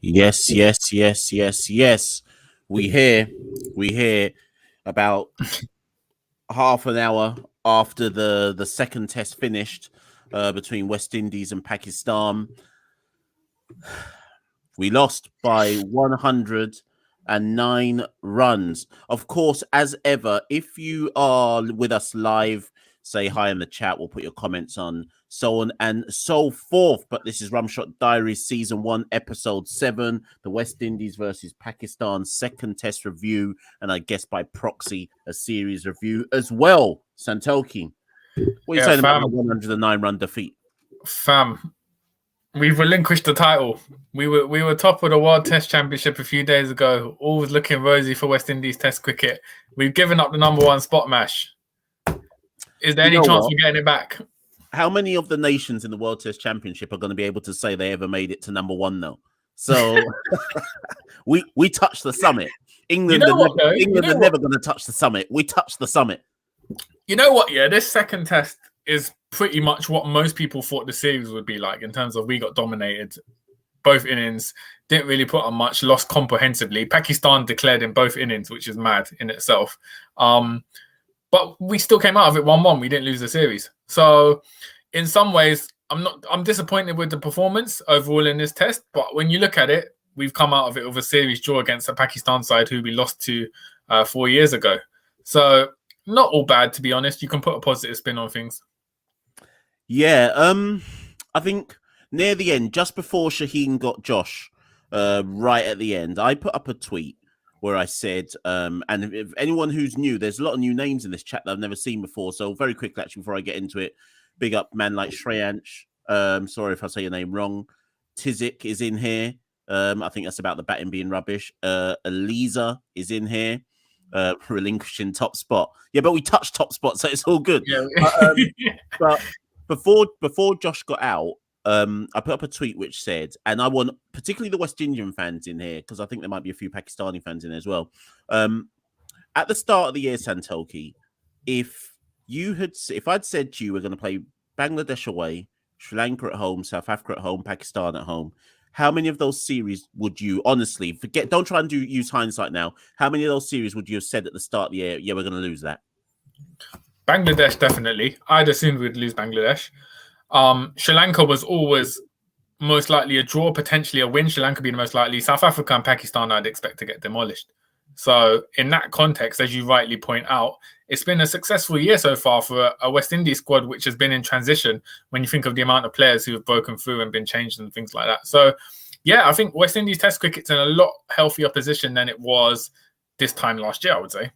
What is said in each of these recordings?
Yes, yes, yes, yes, yes. We hear about half an hour after the second test finished between West Indies and Pakistan. We lost by 109 runs. Of course, as ever, if you are with us live, say hi in the chat. We'll put your comments on, so on and so forth. But this is Rum Shot Diaries, Season 1, Episode 7, the West Indies versus Pakistan second test review, and I guess by proxy, a series review as well. Santoki, what are you saying about the 109 run defeat? Fam, we've relinquished the title. We were top of the World Test Championship a few days ago. All was looking rosy for West Indies Test cricket. We've given up the #1 spot, Mash. Is there any chance we're getting it back? How many of the nations in the World Test Championship are going to be able to say they ever made it to #1 though? So we touched the summit. England are never going to touch the summit. We touched the summit. You know what? Yeah, this second test is pretty much what most people thought the series would be like in terms of we got dominated. Both innings, didn't really put on much, lost comprehensively. Pakistan declared in both innings, which is mad in itself. But we still came out of it 1-1. We didn't lose the series. So in some ways, I'm disappointed with the performance overall in this test. But when you look at it, we've come out of it with a series draw against the Pakistan side who we lost to 4 years ago. So not all bad, to be honest. You can put a positive spin on things. Yeah, I think near the end, just before Shaheen got Josh, right at the end, I put up a tweet where I said, and if anyone who's new, there's a lot of new names in this chat that I've never seen before. So very quickly, actually, before I get into it, big up man like Shreyansh. Sorry if I say your name wrong. Tizik is in here. I think that's about the batting being rubbish. Eliza is in here. Relinquishing top spot. Yeah, but we touched top spot, so it's all good. Yeah. But before Josh got out, I put up a tweet which said, and I want particularly the West Indian fans in here, because I think there might be a few Pakistani fans in there as well. At the start of the year, Santoki, if I'd said to you we're going to play Bangladesh away, Sri Lanka at home, South Africa at home, Pakistan at home, how many of those series would you honestly don't try and use hindsight now? How many of those series would you have said at the start of the year, yeah, we're going to lose that? Bangladesh, definitely. I'd assumed we'd lose Bangladesh. Sri Lanka was always most likely a draw, potentially a win. Sri Lanka being the most likely. South Africa and Pakistan, I'd expect to get demolished. So in that context, as you rightly point out, it's been a successful year so far for a West Indies squad, which has been in transition when you think of the amount of players who have broken through and been changed and things like that. So, yeah, I think West Indies Test cricket's in a lot healthier position than it was this time last year, I would say.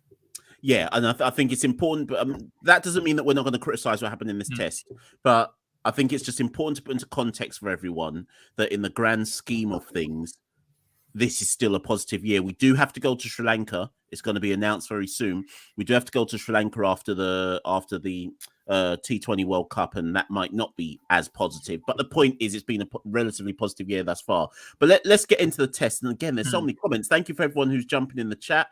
Yeah, and I think it's important, but that doesn't mean that we're not going to criticize what happened in this test. But I think it's just important to put into context for everyone that in the grand scheme of things, this is still a positive year. We do have to go to Sri Lanka. It's going to be announced very soon. We do have to go to Sri Lanka after the T20 World Cup, and that might not be as positive. But the point is, it's been a relatively positive year thus far. But let's get into the test. And again, there's so many comments. Thank you for everyone who's jumping in the chat.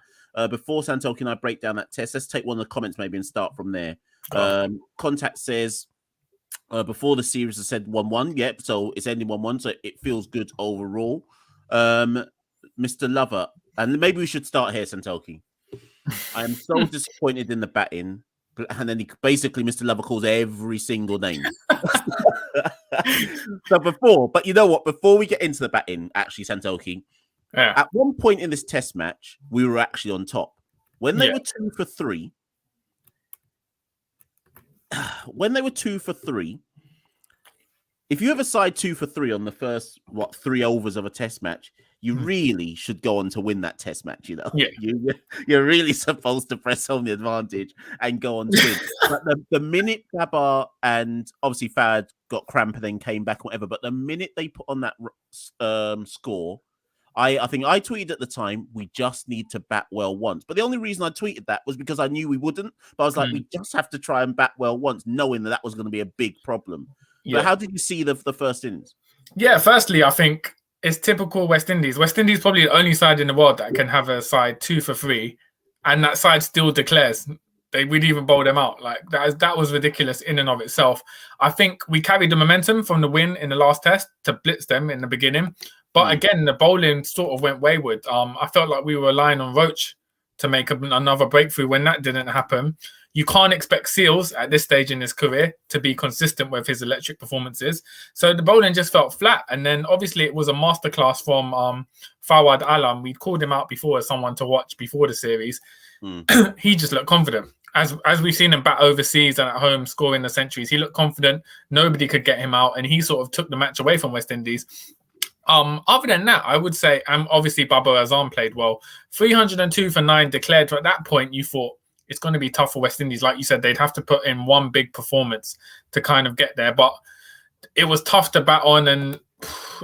Before Santoki and I break down that test, let's take one of the comments maybe and start from there. Contact says, before the series has said 1-1. Yep, so it's ending 1-1, so it feels good overall. Mr. Lover, and maybe we should start here, Santoki. I am so disappointed in the batting. And then Mr. Lover calls every single name. But you know what? Before we get into the batting, actually, Santoki, at one point in this test match, we were actually on top. When they were 2 for 3, if you have a side 2 for 3 on the first 3 overs of a test match, you really should go on to win that test match. You know, you're really supposed to press home the advantage and go on to win. But the minute Babar and obviously Fad got cramp and then came back, whatever. But the minute they put on that score, I think I tweeted at the time, we just need to bat well once. But the only reason I tweeted that was because I knew we wouldn't. But I was like, we just have to try and bat well once, knowing that was going to be a big problem. But how did you see the first innings? Yeah, firstly, I think it's typical West Indies. West Indies probably the only side in the world that can have a side 2 for 3, and that side still declares. We'd even bowl them out. Like that was ridiculous in and of itself. I think we carried the momentum from the win in the last test to blitz them in the beginning. But again, the bowling sort of went wayward. I felt like we were relying on Roach to make another breakthrough when that didn't happen. You can't expect Seals at this stage in his career to be consistent with his electric performances. So the bowling just felt flat. And then obviously it was a masterclass from Fawad Alam. We'd called him out before as someone to watch before the series. He just looked confident. As we've seen him bat overseas and at home scoring the centuries, he looked confident. Nobody could get him out. And he sort of took the match away from West Indies. Other than that, I would say, obviously Babar Azam played well. 302 for 9 declared. At that point, you thought it's going to be tough for West Indies. Like you said, they'd have to put in one big performance to kind of get there. But it was tough to bat on, and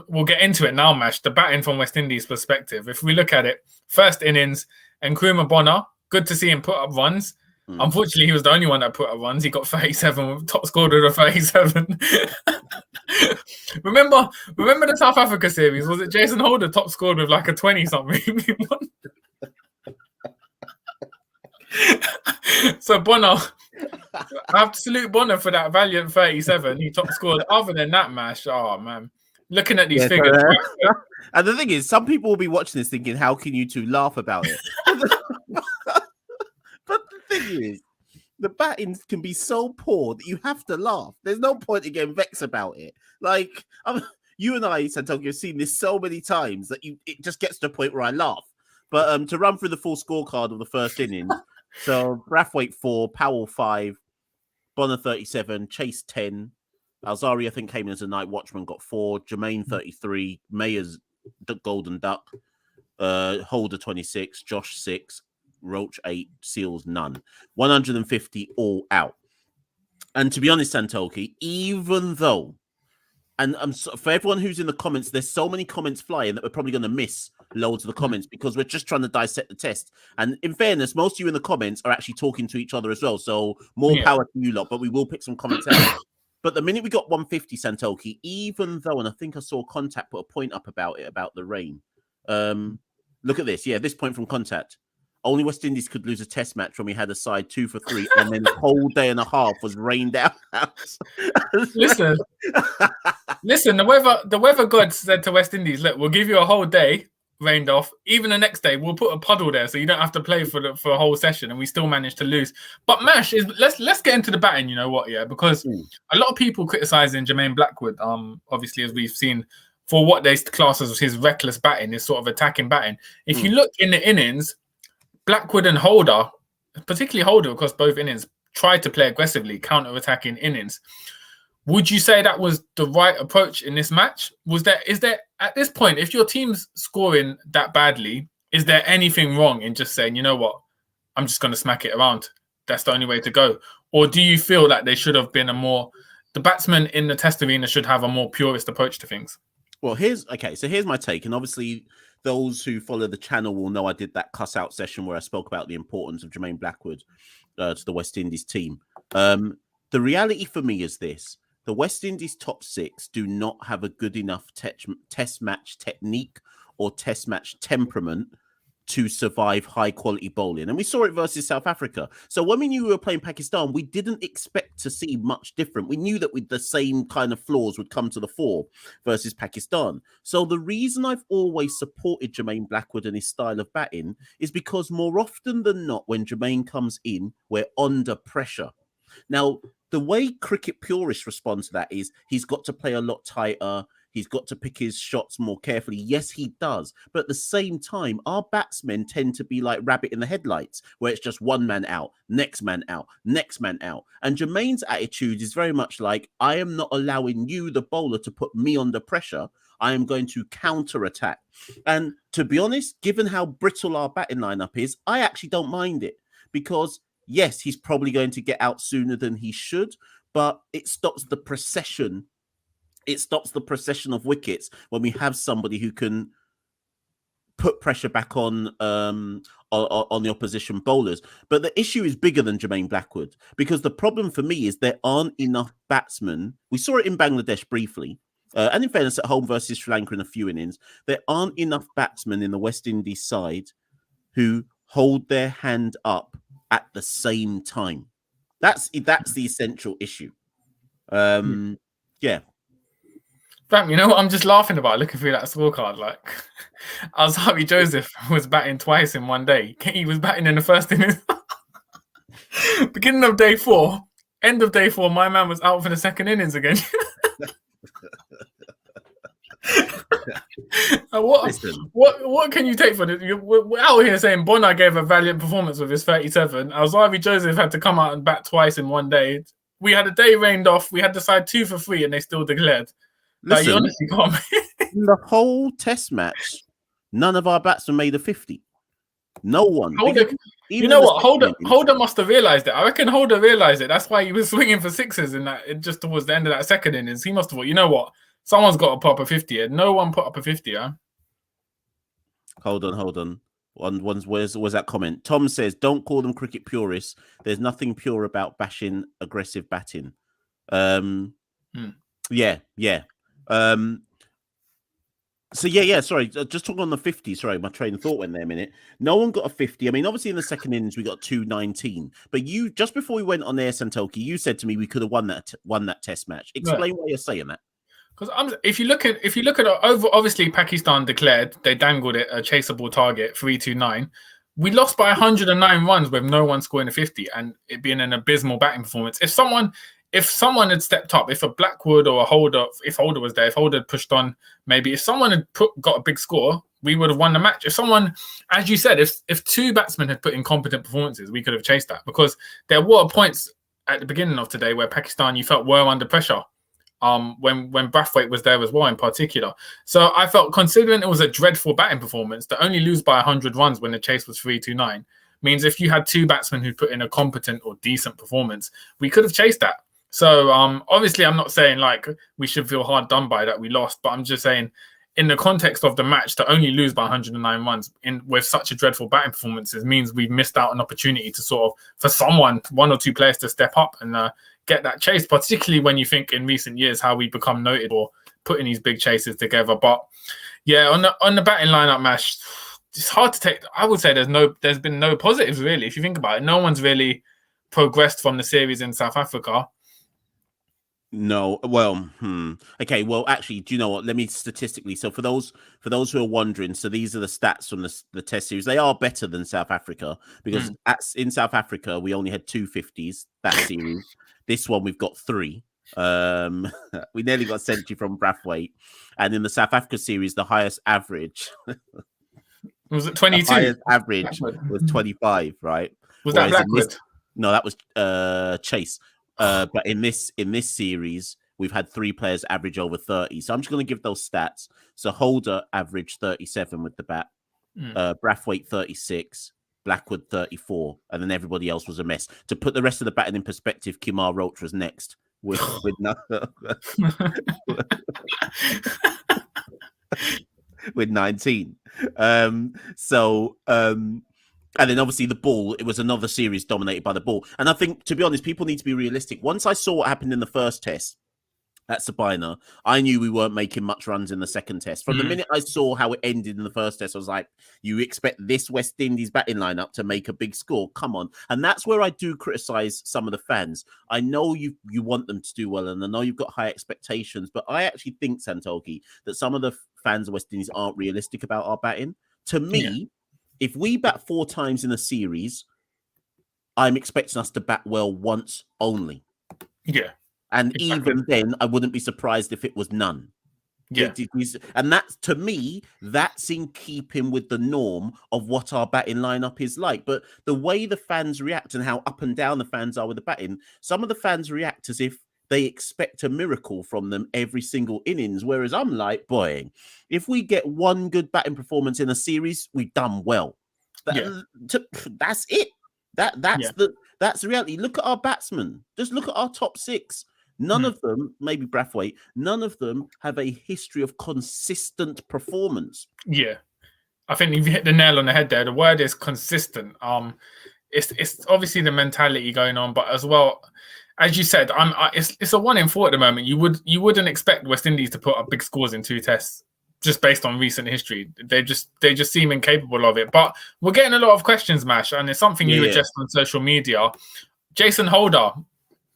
we'll get into it now, Mash. The batting from West Indies' perspective. If we look at it, first innings, and Nkrumah Bonner, good to see him put up runs. Unfortunately, he was the only one that put up runs. He got 37, top scored with a 37. Remember the South Africa series? Was it Jason Holder top scored with like a 20-something? So Bonner, absolute Bonner for that valiant 37. He top scored. Other than that, Mash, oh man, looking at these figures. And the thing is, some people will be watching this thinking, how can you two laugh about it? But the thing is, the batting can be so poor that you have to laugh. There's no point in getting vexed about it. Like, you and I, Santoki, have seen this so many times that it just gets to the point where I laugh. But to run through the full scorecard of the first innings, so Brathwaite 4, Powell 5, Bonner 37, Chase 10, Alzari, I think, came in as a night watchman, got 4, Jermaine 33, Mayer's Golden Duck, Holder 26, Josh 6, Roach 8, Seals none. 150 all out. And to be honest, Santoki, even though, and for everyone who's in the comments, there's so many comments flying that we're probably going to miss loads of the comments because we're just trying to dissect the test. And in fairness, most of you in the comments are actually talking to each other as well. So more power to you lot, but we will pick some comments out. But the minute we got 150, Santoki, even though, and I think I saw Contact put a point up about it, about the rain. Look at this. Yeah, this point from Contact. Only West Indies could lose a test match when we had a side 2 for 3, and then the whole day and a half was rained out. Listen, the weather god said to West Indies, look, we'll give you a whole day rained off. Even the next day, we'll put a puddle there so you don't have to play for a whole session, and we still managed to lose. But Mash, let's get into the batting, you know what, yeah? Because a lot of people criticizing Jermaine Blackwood, obviously, as we've seen, for what they class as his reckless batting, his sort of attacking batting. If you look in the innings, Blackwood and Holder, particularly Holder across both innings, tried to play aggressively, counter-attacking innings. Would you say that was the right approach in this match? Is there at this point, if your team's scoring that badly, is there anything wrong in just saying, you know what, I'm just going to smack it around? That's the only way to go. Or do you feel like they should have been the batsmen in the test arena should have a more purist approach to things? Well, here's my take. And obviously, those who follow the channel will know I did that cuss out session where I spoke about the importance of Jermaine Blackwood to the West Indies team. The reality for me is this. The West Indies top 6 do not have a good enough test match technique or test match temperament to survive high-quality bowling. And we saw it versus South Africa. So when we knew we were playing Pakistan, we didn't expect to see much different. We knew that the same kind of flaws would come to the fore versus Pakistan. So the reason I've always supported Jermaine Blackwood and his style of batting is because more often than not, when Jermaine comes in, we're under pressure. Now, the way cricket purists respond to that is he's got to play a lot tighter. He's got to pick his shots more carefully. Yes, he does. But at the same time, our batsmen tend to be like rabbit in the headlights, where it's just one man out, next man out, next man out. And Jermaine's attitude is very much like, I am not allowing you, the bowler, to put me under pressure. I am going to counter-attack. And to be honest, given how brittle our batting lineup is, I actually don't mind it. Because, yes, he's probably going to get out sooner than he should, but it stops the procession. It stops the procession of wickets when we have somebody who can put pressure back on the opposition bowlers. But the issue is bigger than Jermaine Blackwood, because the problem for me is there aren't enough batsmen. We saw it in Bangladesh briefly, and in fairness, at home versus Sri Lanka in a few innings, there aren't enough batsmen in the West Indies side who hold their hand up at the same time. That's the essential issue. Yeah. Fam, you know what I'm just laughing about looking through that scorecard? Like, Alzheimer Joseph was batting twice in one day. He was batting in the first innings. Beginning of day 4, end of day 4, my man was out for the second innings again. What can you take for this? We're out here saying Bonner gave a valiant performance with his 37. Alzheimer Joseph had to come out and bat twice in one day. We had a day rained off. We had the side 2 for 3, and they still declared. Listen, like, you honestly can't. In the whole test match, none of our batsmen made a 50. No one. You know what? Holder must have realised it. I reckon Holder realised it. That's why he was swinging for sixes in that. Just towards the end of that second innings, he must have thought, you know what? Someone's got to put up a 50 here. No one put up a 50, huh? Hold on. Where's that comment? Tom says, don't call them cricket purists. There's nothing pure about bashing aggressive batting. Yeah. Sorry, just talking on the 50. Sorry, my train of thought went there a minute. No one got a 50. I mean, obviously in the second innings we got 219. But you, just before we went on air, Santoki, you said to me we could have won that test match. Explain why you're saying that. Because if you look at over, obviously Pakistan declared they dangled it a chaseable target 329. We lost by 109 runs with no one scoring a 50, and it being an abysmal batting performance. If someone had stepped up, if a Blackwood or a Holder, if Holder was there, if Holder had pushed on, maybe if someone had got a big score, we would have won the match. If someone, as you said, if 2 batsmen had put in competent performances, we could have chased that, because there were points at the beginning of today where Pakistan, you felt, were under pressure. When Brathwaite was there as well, in particular. So I felt, considering it was a dreadful batting performance, to only lose by 100 runs when the chase was 329 means if you had 2 batsmen who put in a competent or decent performance, we could have chased that. So obviously, I'm not saying like we should feel hard done by that we lost, but I'm just saying, in the context of the match, to only lose by 109 runs with such a dreadful batting performances means we've missed out an opportunity to sort of, for someone, 1 or 2 players to step up and get that chase, particularly when you think in recent years how we become noted for putting these big chases together. But yeah, on the batting lineup, Mash, it's hard to take. I would say there's been no positives really. If you think about it, no one's really progressed from the series in South Africa. No, well, okay. Well, actually, do you know what? Let me statistically. So for those who are wondering, so these are the stats from the Test series. They are better than South Africa, because in South Africa we only had 2 50s that series. This one we've got 3. We nearly got a century from Brathwaite, and in the South Africa series, the highest average was it 22. The highest average was 25. Right? Was that Blackwood? No, that was Chase. But in this series, we've had 3 players average over 30. So I'm just going to give those stats. So Holder averaged 37 with the bat, Brathwaite 36, Blackwood 34, and then everybody else was a mess. To put the rest of the batting in perspective, Kimar Roach was next with with 19. And then obviously the ball, it was another series dominated by the ball. And I think, to be honest, people need to be realistic. Once I saw what happened in the first test at Sabina, I knew we weren't making much runs in the second test. From the minute I saw how it ended in the first test, I was like, you expect this West Indies batting lineup to make a big score? Come on. And that's where I do criticize some of the fans. I know you want them to do well, and I know you've got high expectations, but I actually think, Santoki, that some of the fans of West Indies aren't realistic about our batting. To me, if we bat 4 times in a series, I'm expecting us to bat well once only. Yeah. And even then, I wouldn't be surprised if it was none. Yeah. And that's, to me, that's in keeping with the norm of what our batting lineup is like. But the way the fans react and how up and down the fans are with the batting, some of the fans react as if they expect a miracle from them every single innings. Whereas I'm like, boy, if we get 1 good batting performance in a series, we've done well. That's it. That's the reality. Look at our batsmen. Just look at our top 6. None of them, maybe Brathwaite, none of them have a history of consistent performance. Yeah. I think you've hit the nail on the head there. The word is consistent. It's obviously the mentality going on, but as well, as you said, it's a 1 in 4 at the moment. You wouldn't expect West Indies to put up big scores in 2 tests just based on recent history. They just seem incapable of it. But we're getting a lot of questions, Mash, and it's something you addressed on social media. Jason Holder,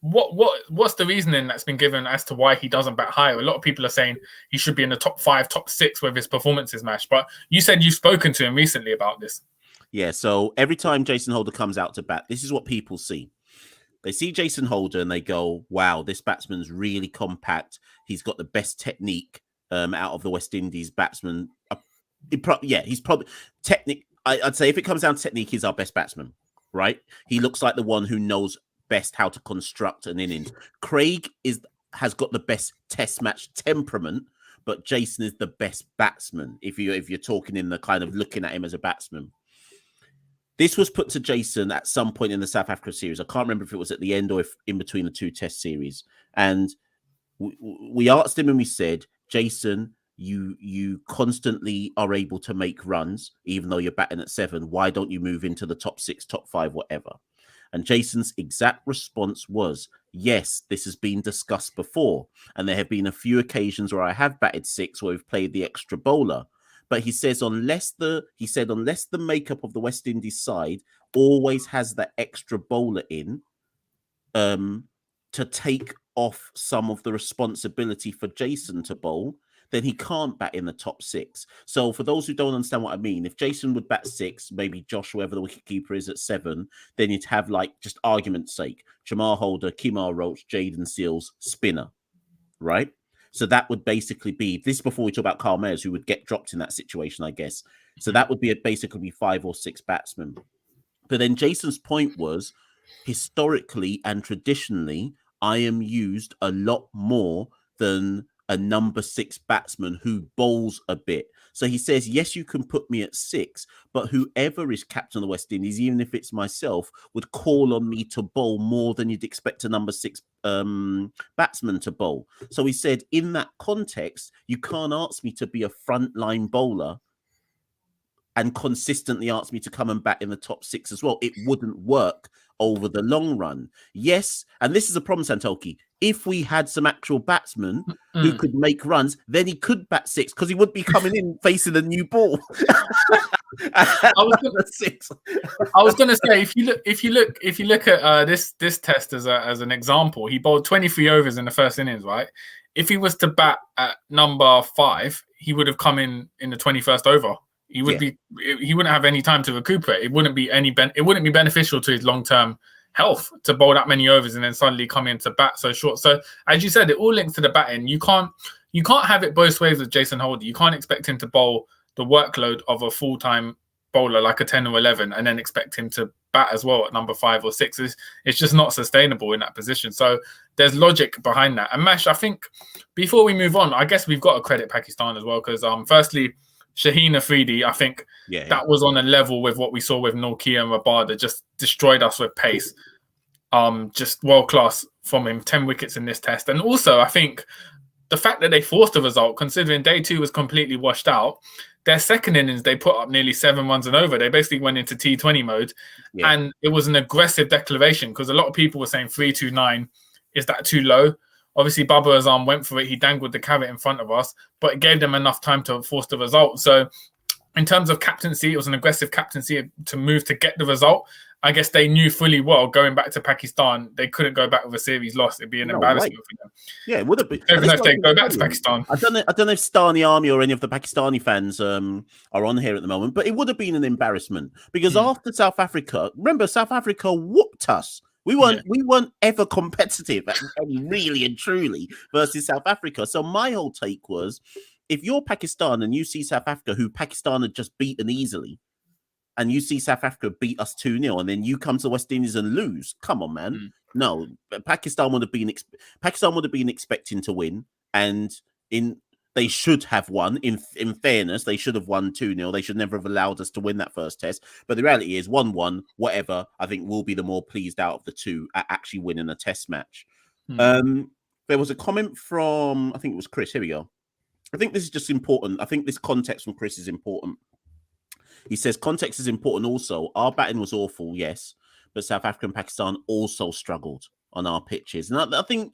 What's the reasoning that's been given as to why he doesn't bat higher? A lot of people are saying he should be in the top 5, top 6 with his performances, Mash. But you said you've spoken to him recently about this. Yeah, so every time Jason Holder comes out to bat, this is what people see. They see Jason Holder and they go, wow, this batsman's really compact. He's got the best technique out of the West Indies batsmen. He's probably technique. I'd say if it comes down to technique, he's our best batsman, right? He looks like the one who knows best how to construct an innings. Craig has got the best test match temperament, but Jason is the best batsman if you're talking in the kind of looking at him as a batsman. This was put to Jason at some point in the South Africa series. I can't remember if it was at the end or if in between the 2 test series. And we asked him and we said, Jason, you constantly are able to make runs, even though you're batting at 7. Why don't you move into the top 6, top 5, whatever? And Jason's exact response was, yes, this has been discussed before. And there have been a few occasions where I have batted 6 where we've played the extra bowler. But he says, unless the makeup of the West Indies side always has that extra bowler in, to take off some of the responsibility for Jason to bowl, then he can't bat in the top 6. So for those who don't understand what I mean, if Jason would bat 6, maybe Josh, whoever the wicketkeeper is, at 7, then you'd have, like, just argument's sake, Jamar Holder, Kimar Roach, Jaden Seals, spinner, right? So that would basically be this before we talk about Carl Mayers, who would get dropped in that situation, I guess. So that would be basically 5 or 6 batsmen. But then Jason's point was, historically and traditionally, I am used a lot more than a number 6 batsman who bowls a bit. So he says, yes, you can put me at 6, but whoever is captain of the West Indies, even if it's myself, would call on me to bowl more than you'd expect a number 6 batsman to bowl. So he said, in that context, you can't ask me to be a frontline bowler and consistently ask me to come and bat in the top 6 as well. It wouldn't work over the long run. Yes, and this is a problem, Santoki. If we had some actual batsmen who could make runs, then he could bat 6 because he would be coming in facing a new ball. I was going to say, if you look at this test as an example, he bowled 23 overs in the first innings, right? If he was to bat at number 5, he would have come in the 21st over. He wouldn't have any time to recuperate. It wouldn't be beneficial to his long-term health to bowl that many overs and then suddenly come in to bat so short. So as you said, it all links to the batting. You can't have it both ways with Jason Holder. You can't expect him to bowl the workload of a full-time bowler like a 10 or 11 and then expect him to bat as well at number 5 or 6. It's just not sustainable in that position. So there's logic behind that. And Mash, I think before we move on, I guess we've got to credit Pakistan as well because firstly, Shaheen Afridi, I think that was on a level with what we saw with Norkia and Rabada, just destroyed us with pace. Just world class from him, 10 wickets in this test. And also, I think the fact that they forced a result, considering day 2 was completely washed out, their second innings, they put up nearly 7 runs and over. They basically went into T20 mode. Yeah. And it was an aggressive declaration because a lot of people were saying 3-2-9, is that too low? Obviously, Baba Azam went for it. He dangled the carrot in front of us, but it gave them enough time to force the result. So in terms of captaincy, it was an aggressive captaincy to move to get the result. I guess they knew fully well, going back to Pakistan, they couldn't go back with a series loss. It'd be an embarrassment for them. Yeah, it would have been. Even if they go back to Pakistan. I don't know if Stani Army or any of the Pakistani fans are on here at the moment, but it would have been an embarrassment because after South Africa, remember, South Africa whooped us. We weren't ever competitive, really and truly, versus South Africa. So my whole take was, if you're Pakistan and you see South Africa, who Pakistan had just beaten easily, and you see South Africa beat us 2-0, and then you come to the West Indies and lose, come on, man. No, Pakistan would have been expecting to win, and they should have won. In fairness, they should have won 2-0. They should never have allowed us to win that first test. But the reality is 1-1, whatever, I think we'll be the more pleased out of the two at actually winning a test match. There was a comment from, I think it was Chris. Here we go. I think this is just important. I think this context from Chris is important. He says, context is important also. Our batting was awful, yes, but South Africa and Pakistan also struggled on our pitches. And I think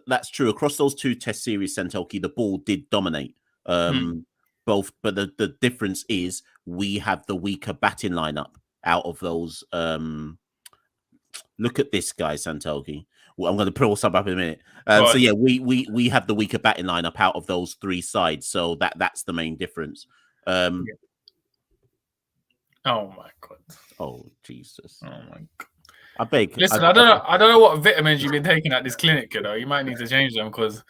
that's true. Across those 2 test series, Santoki, the ball did dominate both, but the difference is we have the weaker batting lineup out of those. Look at this guy, Santoki. Well, I'm going to pull some up in a minute. Right. So yeah, we have the weaker batting lineup out of those three sides. So that's the main difference. Yeah. Oh my god. Oh Jesus. Oh my god. I beg. Listen, I don't know what vitamins you've been taking at this clinic, you know. You might need to change them because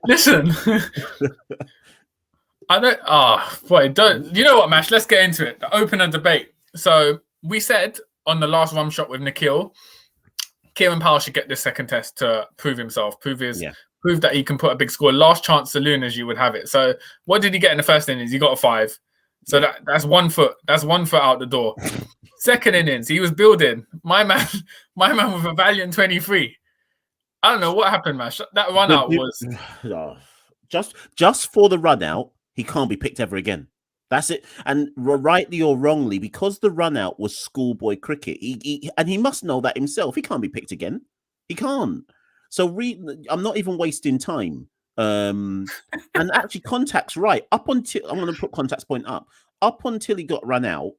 listen. I don't don't you know what, Mash? Let's get into it. The opener debate. So we said on the last rum shot with Nikhil, Kieran Powell should get this second test to prove himself, prove that he can put a big score. Last chance saloon as you would have it. So what did he get in the first innings? He got a 5. So that's 1 foot. That's 1 foot out the door. Second innings, he was building. My man with a valiant 23. I don't know what happened, man. That run out was just for the run out. He can't be picked ever again. That's it. And rightly or wrongly, because the run out was schoolboy cricket, he must know that himself. He can't be picked again. He can't. So I'm not even wasting time. And actually, Contact's right. Up until I'm going to put Contact's point up. Up until he got run out,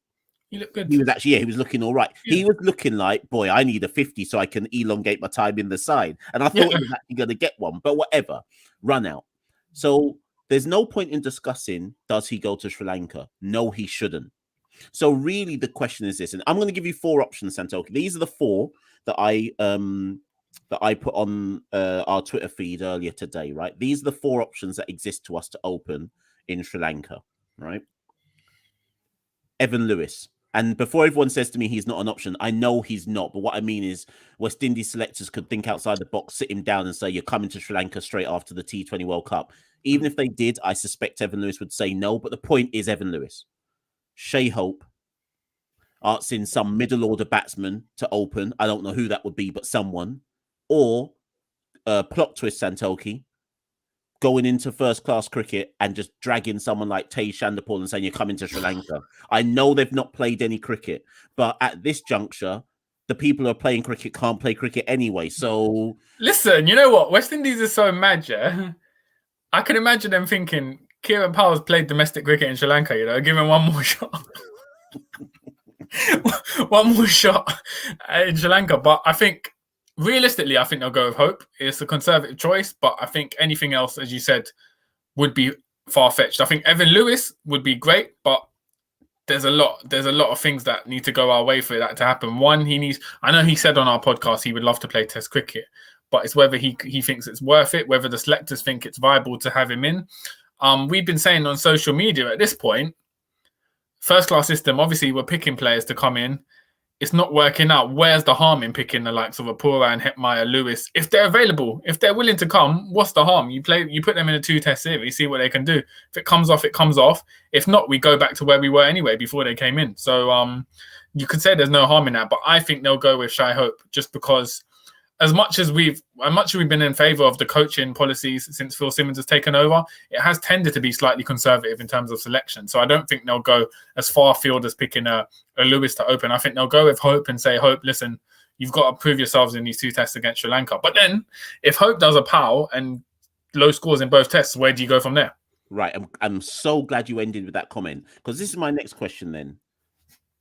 he looked good. He was actually he was looking all right. Yeah. He was looking like, boy, I need a 50 so I can elongate my time in the side. And I thought he was actually going to get one, but whatever. Run out. So there's no point in discussing, does he go to Sri Lanka? No, he shouldn't. So really the question is this, and I'm going to give you 4 options, Santoki. These are the 4 that I put on our Twitter feed earlier today, right? These are the 4 options that exist to us to open in Sri Lanka, right? Evan Lewis. And before everyone says to me he's not an option, I know he's not. But what I mean is West Indies selectors could think outside the box, sit him down and say, you're coming to Sri Lanka straight after the T20 World Cup. Even if they did, I suspect Evan Lewis would say no. But the point is Evan Lewis. Shai Hope arts in some middle order batsman to open. I don't know who that would be, but someone. Or plot twist, Santoki, going into first-class cricket and just dragging someone like Tej Chandapal and saying, you're coming to Sri Lanka. I know they've not played any cricket, but at this juncture, the people who are playing cricket can't play cricket anyway. So listen, you know what? West Indies is so mad, yeah? I can imagine them thinking, Kieran Powell's played domestic cricket in Sri Lanka, you know, give him one more shot. One more shot in Sri Lanka. But I think, realistically, I think they'll go with Hope. It's a conservative choice, but I think anything else, as you said, would be far-fetched. I think Evan Lewis would be great, but there's a lot of things that need to go our way for that to happen. One, I know he said on our podcast he would love to play Test cricket, but it's whether he thinks it's worth it, whether the selectors think it's viable to have him in. We've been saying on social media at this point, first-class system, obviously we're picking players to come in. It's not working out. Where's the harm in picking the likes of Apura and Hetmeyer, Lewis? If they're available, if they're willing to come, what's the harm? You put them in a 2-test series, see what they can do. If it comes off, it comes off. If not, we go back to where we were anyway before they came in. So you could say there's no harm in that, but I think they'll go with Shai Hope just because as much as we've been in favor of the coaching policies since Phil Simmons has taken over, it has tended to be slightly conservative in terms of selection. So I don't think they'll go as far afield as picking a Lewis to open. I think they'll go with Hope and say, Hope, listen, you've got to prove yourselves in these 2 tests against Sri Lanka. But then if Hope does a PAL and low scores in both tests, where do you go from there? Right. I'm so glad you ended with that comment because this is my next question then.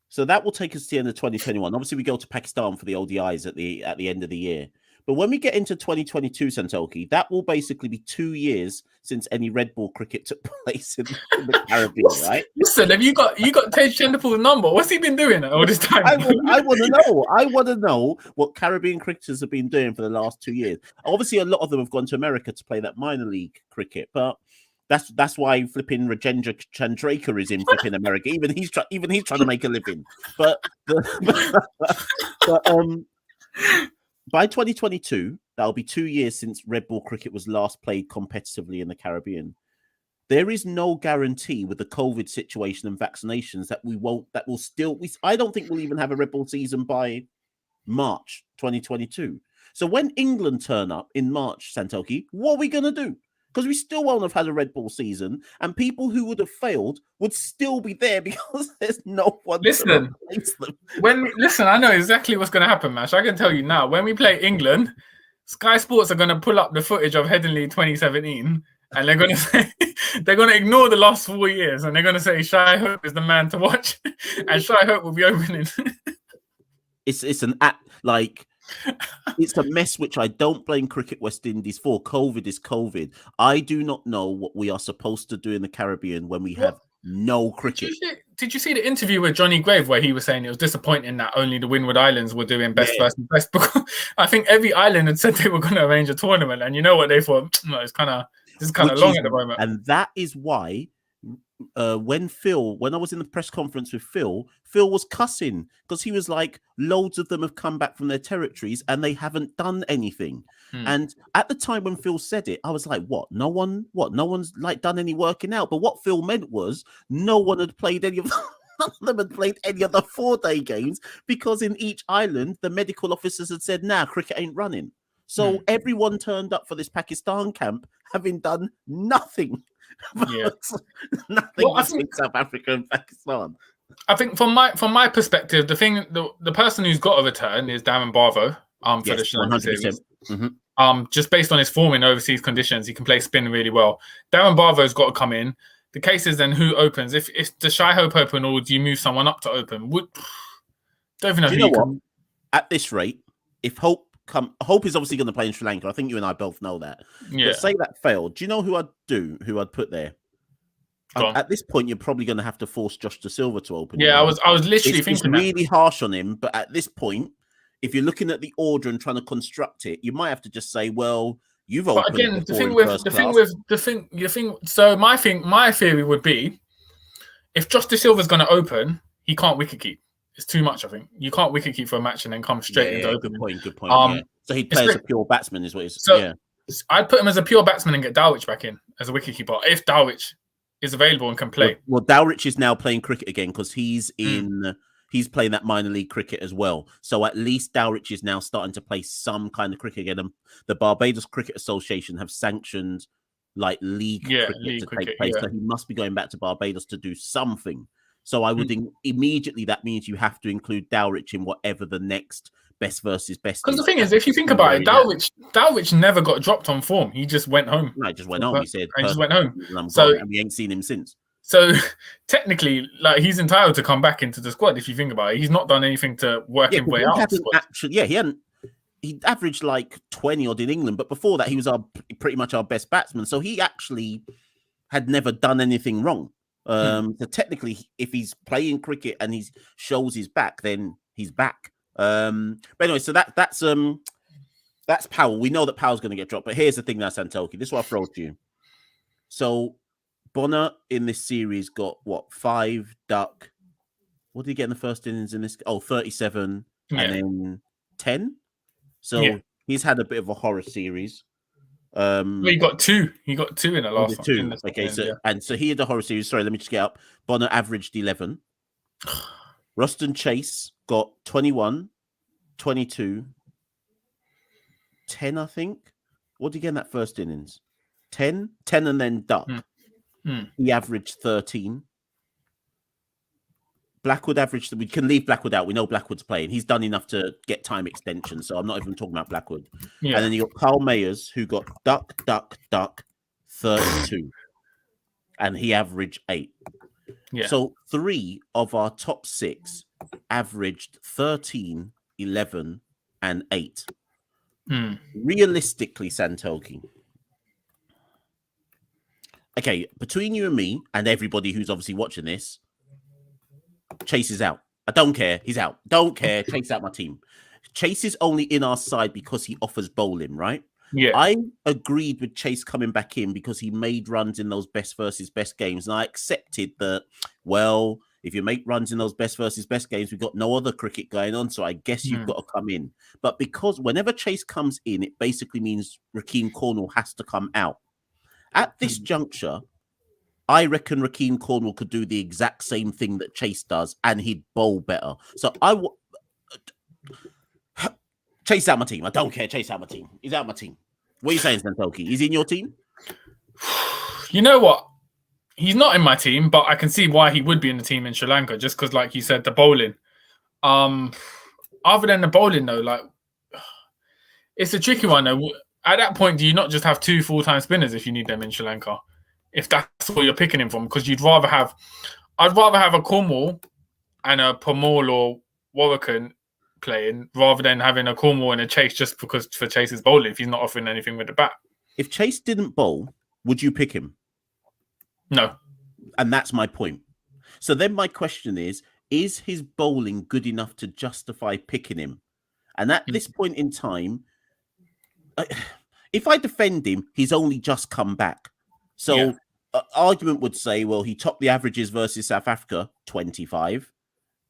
So that will take us to the end of 2021. Obviously, we go to Pakistan for the ODIs at the end of the year. But when we get into 2022, Santoki, that will basically be 2 years since any red ball cricket took place in the Caribbean, right? Listen, have you got Tej Chandapal's number? What's he been doing all this time? I want to know. I want to know what Caribbean cricketers have been doing for the last 2 years. Obviously, a lot of them have gone to America to play that minor league cricket, but that's why flipping Rajendra Chandraker is in flipping America. Even he's trying to make a living. But by 2022, that'll be 2 years since red ball cricket was last played competitively in the Caribbean. There is no guarantee with the COVID situation and vaccinations that I don't think we'll even have a red ball season by March 2022. So when England turn up in March, Santoki, what are we going to do? Because we still won't have had a red ball season, and people who would have failed would still be there because there's no one to replace them. I know exactly what's going to happen, Mash. I can tell you now. When we play England, Sky Sports are going to pull up the footage of Headingley 2017 and they're going to say they're going to ignore the last 4 years, and they're going to say Shai Hope is the man to watch, and Shai Hope will be opening. It's an act like. It's a mess which I don't blame Cricket West Indies for. COVID is COVID. I do not know what we are supposed to do in the Caribbean when we have no cricket. Did you see the interview with Johnny Grave where he was saying it was disappointing that only the Windward Islands were doing best first and best? Because I think every island had said they were going to arrange a tournament, and you know what they thought? No, this is kind of long at the moment. And that is why when I was in the press conference with Phil was cussing because he was like, loads of them have come back from their territories and they haven't done anything. And at the time when Phil said it, I was like, no one's like done any working out. But what Phil meant was no one had played any of none of them had played any of the 4-day games because in each island the medical officers had said, nah, cricket ain't running. So everyone turned up for this Pakistan camp having done nothing. Yeah, nothing between South Africa and Pakistan. I think from my perspective, the person who's got to return is Darren Barvo for the Sri Lanka series. Just based on his form in overseas conditions, he can play spin really well. Darren Barvo's got to come in. The case is then who opens. If does Shai Hope open or do you move someone up to open? Don't even know. Do you know what? At this rate, if Hope is obviously going to play in Sri Lanka. I think you and I both know that. Yeah. But say that failed. Do you know who I'd put there? At this point, you're probably going to have to force Josh De Silva to open. Yeah, I was literally thinking it's really harsh on him. But at this point, if you're looking at the order and trying to construct it, you might have to just say, well, you've opened. But again, So my theory would be, if Josh De Silva's going to open, he can't wicket keep. It's too much, I think. You can't wicket keep for a match and then come straight into opening. Good point. So he'd play as a pure batsman, is what he's. So I'd put him as a pure batsman and get Dowich back in as a wicket keeper if Dowich is available and can play. Well, Dowich is now playing cricket again because he's playing that minor league cricket as well. So at least Dowich is now starting to play some kind of cricket again. And the Barbados Cricket Association have sanctioned like league cricket to take place. So he must be going back to Barbados to do something. So I would immediately, that means you have to include Dowich in whatever the next best versus best. Because the thing is, if you think about it, Dowich never got dropped on form. He just went home. No, he just went home. He said, "I just went home." And we ain't seen him since. So technically, like he's entitled to come back into the squad. If you think about it, he's not done anything to work his way out. He hadn't. He averaged like 20 odd in England, but before that, he was pretty much our best batsman. So he actually had never done anything wrong. So technically, if he's playing cricket and he shows his back, then he's back. But anyway, so that's Powell. We know that Powell's going to get dropped. But here's the thing now, Santoki. This is what I throw to you. So Bonner in this series got 5 duck. What did he get in the first innings in this? 37 and then 10. So he's had a bit of a horror series. He got 2. He got 2 in the last one. 2. Okay, so he had a horror series. Sorry, let me just get up. Bonner averaged 11. Ruston Chase got 21, 22, 10, I think. What did he get in that first innings? 10 and then duck. He averaged 13. Blackwood averaged. We can leave Blackwood out. We know Blackwood's playing. He's done enough to get time extension, so I'm not even talking about Blackwood. Yeah. And then you got Carl Mayers, who got duck, 32, and he averaged 8. Yeah. So 3 of our top 6 averaged 13, 11, and 8. Realistically, Santoki. Okay, between you and me and everybody who's obviously watching this, Chase is out. I don't care. He's out. Don't care. Chase out my team. Chase is only in our side because he offers bowling, right? Yeah. I agreed with Chase coming back in because he made runs in those best versus best games. And I accepted that, well, if you make runs in those best versus best games, we've got no other cricket going on. So I guess you've got to come in. But because whenever Chase comes in, it basically means Rakeem Cornwall has to come out. At this juncture, I reckon Rakeem Cornwall could do the exact same thing that Chase does, and he'd bowl better. So Chase out my team. I don't care. Chase out my team. He's out my team. What are you saying, Santoki? He's in your team? You know what? He's not in my team, but I can see why he would be in the team in Sri Lanka, just because, like you said, the bowling. Other than the bowling, though, like it's a tricky one, though. at that point, do you not just have 2 full-time spinners if you need them in Sri Lanka? If that's what you're picking him from, because I'd rather have a Cornwall and a Pamal or Warwican playing rather than having a Cornwall and a Chase just because for Chase's bowling if he's not offering anything with the bat. If Chase didn't bowl, would you pick him? No. And that's my point. So then my question is his bowling good enough to justify picking him? And at this point in time, if I defend him, he's only just come back. So argument would say, well, he topped the averages versus South Africa, 25,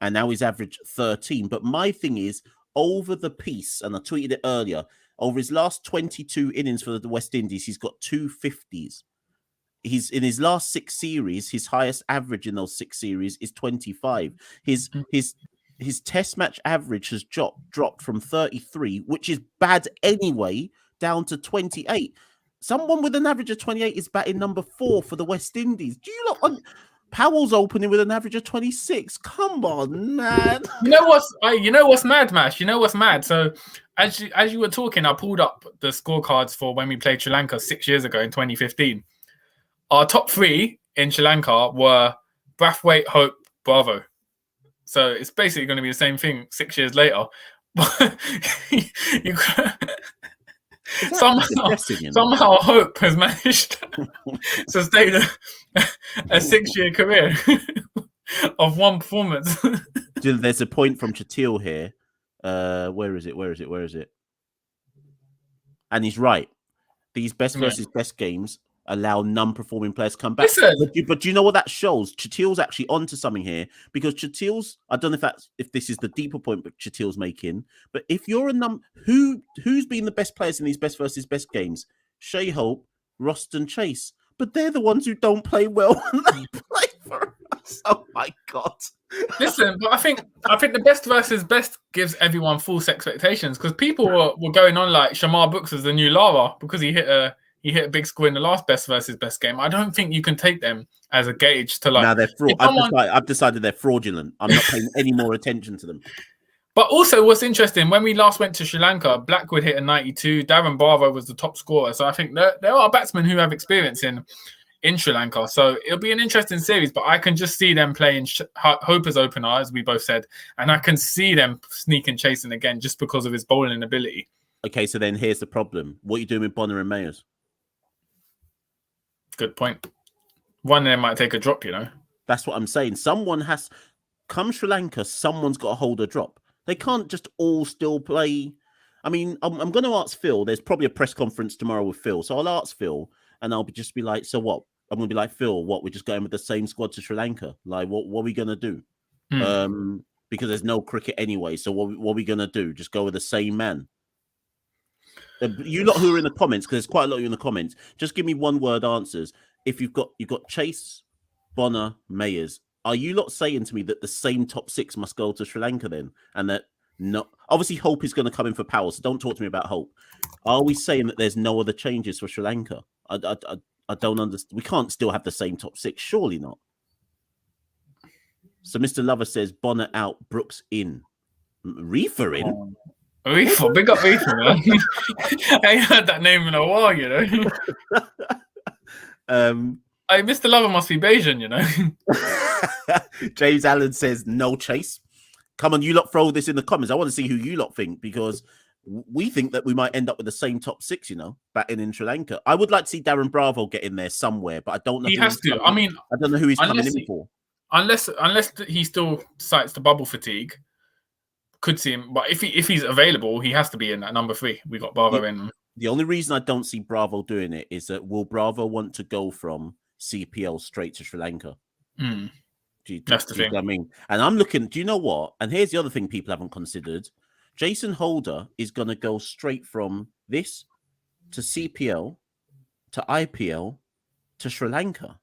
and now he's averaged 13. But my thing is, over the piece, and I tweeted it earlier, over his last 22 innings for the West Indies, he's got 2 50s. He's in his last 6 series, his highest average in those 6 series is 25. His test match average has dropped from 33, which is bad anyway, down to 28. Someone with an average of 28 is batting number 4 for the West Indies. Do you not? Powell's opening with an average of 26. Come on, man. You know what's mad, Mash? You know what's mad? So as you were talking, I pulled up the scorecards for when we played Sri Lanka 6 years ago in 2015. Our top 3 in Sri Lanka were Brathwaite, Hope, Bravo. So it's basically going to be the same thing 6 years later. Somehow Hope has managed to sustain a 6-year career of one performance. There's a point from Chatil here. Where is it? And he's right. These best versus best games allow non-performing players to come back. But do you know what that shows? Chatil's actually onto something here, because Chatil's, I don't know if this is the deeper point that Chatil's making, but if you're who's been the best players in these best versus best games? Shea Hope, Roston, Chase. But they're the ones who don't play well when they play for us. Oh my God. Listen, but I think the best versus best gives everyone false expectations, because people were going on like Shamar Brooks is the new Lara because he hit a big score in the last best versus best game. I don't think you can take them as a gauge to like. Now they're fraud. I've decided they're fraudulent. I'm not paying any more attention to them. But also, what's interesting, when we last went to Sri Lanka, Blackwood hit a 92. Darren Bravo was the top scorer. So I think there are batsmen who have experience in Sri Lanka. So it'll be an interesting series. But I can just see them playing Hope as opener, as we both said, and I can see them sneaking Chasing again just because of his bowling ability. Okay, so then here's the problem: what are you doing with Bonner and Mayers? Good point. One of them might take a drop, you know. That's what I'm saying. Come Sri Lanka, someone's got to hold a drop. They can't just all still play. I mean, I'm going to ask Phil. There's probably a press conference tomorrow with Phil. So I'll ask Phil and I'll just be like, so what? I'm going to be like, Phil, what? We're just going with the same squad to Sri Lanka. Like, what are we going to do? Because there's no cricket anyway. So what are we going to do? Just go with the same man? You lot who are in the comments, because there's quite a lot of you in the comments, just give me one word answers. If you've got Chase, Bonner, Mayers, are you lot saying to me that the same top 6 must go to Sri Lanka then? And that obviously Hope is going to come in for Powell, so don't talk to me about Hope. Are we saying that there's no other changes for Sri Lanka? I don't understand. We can't still have the same top 6, surely not. So Mr. Lover says Bonner out, Brooks in. Reefer in? Reefer, big up Reefer, man. I ain't heard that name in a while, you know. Mr. Lover must be Bayesian, you know. James Allen says no Chase. Come on, you lot throw this in the comments. I want to see who you lot think, because we think that we might end up with the same top 6, you know, batting in Sri Lanka. I would like to see Darren Bravo get in there somewhere, but I don't know. He has to. I mean, I don't know who he's coming in for. Unless he still cites the bubble fatigue. Could see him, but if he's available, he has to be in that number 3. We got Bravo in. The only reason I don't see Bravo doing it is that will Bravo want to go from CPL straight to Sri Lanka? That's the thing. I mean, and I'm looking. Do you know what? And here's the other thing people haven't considered: Jason Holder is going to go straight from this to CPL to IPL to Sri Lanka.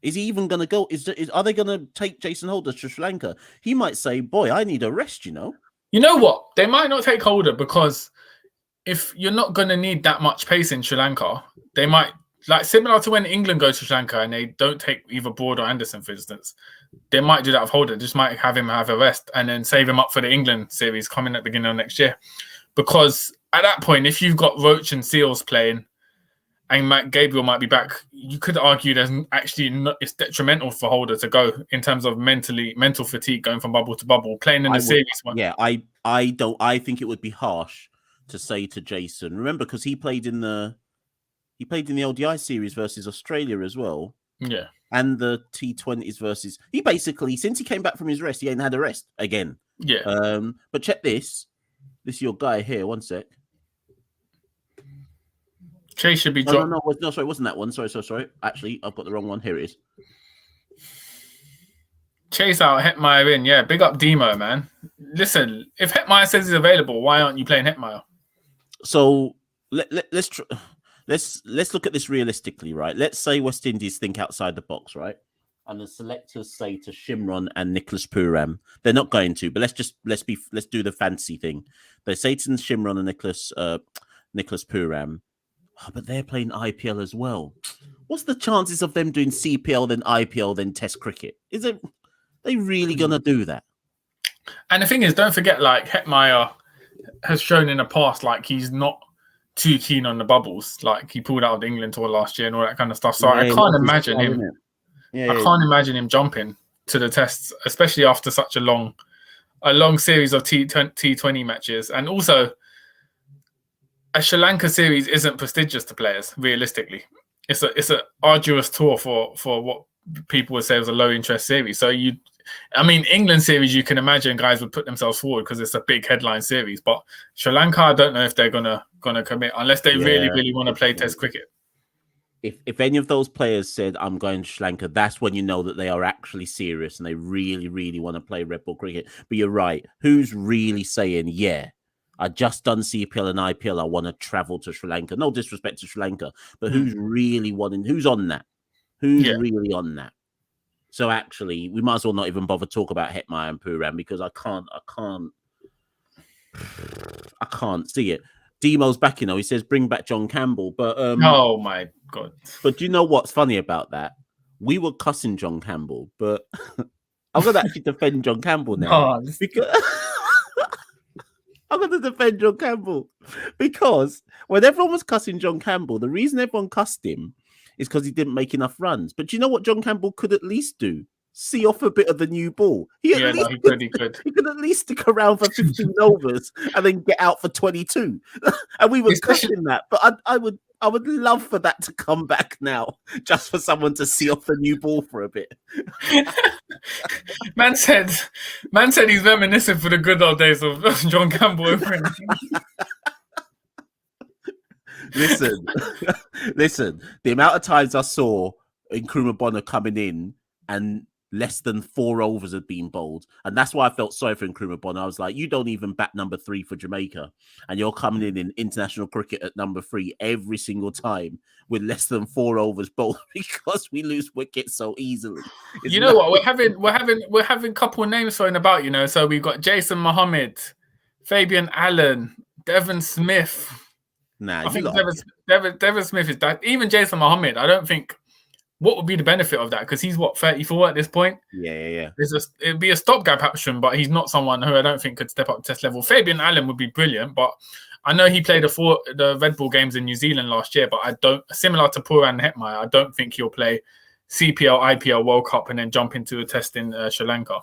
Is he even going to go? Are they going to take Jason Holder to Sri Lanka? He might say, boy, I need a rest, you know? You know what? They might not take Holder, because if you're not going to need that much pace in Sri Lanka, they might, like similar to when England goes to Sri Lanka and they don't take either Broad or Anderson, for instance, they might do that with Holder. Just might have him have a rest and then save him up for the England series coming at the beginning of next year. Because at that point, if you've got Roach and Seals playing, and Matt Gabriel might be back, you could argue it's detrimental for Holder to go in terms of mental fatigue going from bubble to bubble, playing in the series one. Yeah, I think it would be harsh to say to Jason. Remember, because he played in the LDI series versus Australia as well. Yeah. And the T20s versus he basically, since he came back from his rest, he ain't had a rest again. Yeah. But check this. This is your guy here. One sec. Chase should be dropped. No, sorry, it wasn't that one. Sorry. Actually, I've got the wrong one. Here it is. Chase out, Hetmeyer in. Yeah, big up Demo, man. Listen, if Hetmeyer says he's available, why aren't you playing Hetmeyer? So let's look at this realistically, right? Let's say West Indies think outside the box, right? And the selectors say to Shimron and Nicholas Puram, they're not going to, but let's do the fancy thing. They say to Shimron and Nicholas Puram, oh, but they're playing IPL as well. What's the chances of them doing CPL, then IPL, then Test cricket? Is it they really gonna do that? And the thing is, don't forget, like Hetmeyer has shown in the past, like he's not too keen on the bubbles. Like he pulled out of the England tour last year and all that kind of stuff. So I can't imagine him. I can't imagine him jumping to the tests, especially after such a long series of T20 matches. And also, a Sri Lanka series isn't prestigious to players, realistically. It's an arduous tour for what people would say was a low interest series. So England series, you can imagine guys would put themselves forward because it's a big headline series. But Sri Lanka, I don't know if they're gonna commit unless they really want to play Test cricket. If any of those players said, I'm going to Sri Lanka, that's when you know that they are actually serious and they really, really want to play red ball cricket. But you're right. Who's really saying, yeah, I just done CPL and IPL, I want to travel to Sri Lanka? No disrespect to Sri Lanka, but who's really who's on that? Who's really on that? So actually, we might as well not even bother talk about Hetmeyer and Puram because I can't see it. Demo's back, he says bring back John Campbell, but oh my god! But do you know what's funny about that? We were cussing John Campbell, but I'm gonna actually defend John Campbell now because I'm gonna defend John Campbell because when everyone was cussing John Campbell, the reason everyone cussed him is because he didn't make enough runs. But do you know what John Campbell could at least do? See off a bit of the new ball. He could. He could at least stick around for 15 overs and then get out for 22. And we were cussing that. But I would love for that to come back now, just for someone to see off the new ball for a bit. Man said he's reminiscent for the good old days of John Campbell. Listen. The amount of times I saw Nkrumah Bonner coming in and less than 4 overs had been bowled, and that's why I felt sorry for Nkrumah Bonner. I was like, you don't even bat number 3 for Jamaica, and you're coming in international cricket at number 3 every single time with less than 4 overs bowled because we lose wickets so easily. You know what? We're having a couple of names thrown about. So we've got Jason Mohammed, Fabian Allen, Devon Smith. Nah, I think Devon Smith is that. Even Jason Mohammed, I don't think. What would be the benefit of that? Because he's 34 at this point. Yeah. It'd be a stopgap option, but he's not someone who I don't think could step up to Test level. Fabian Allen would be brilliant, but I know he played the Red Bull games in New Zealand last year. But I don't, similar to Puran Hetmeyer, I don't think he'll play CPL, IPL, World Cup, and then jump into a test in Sri Lanka.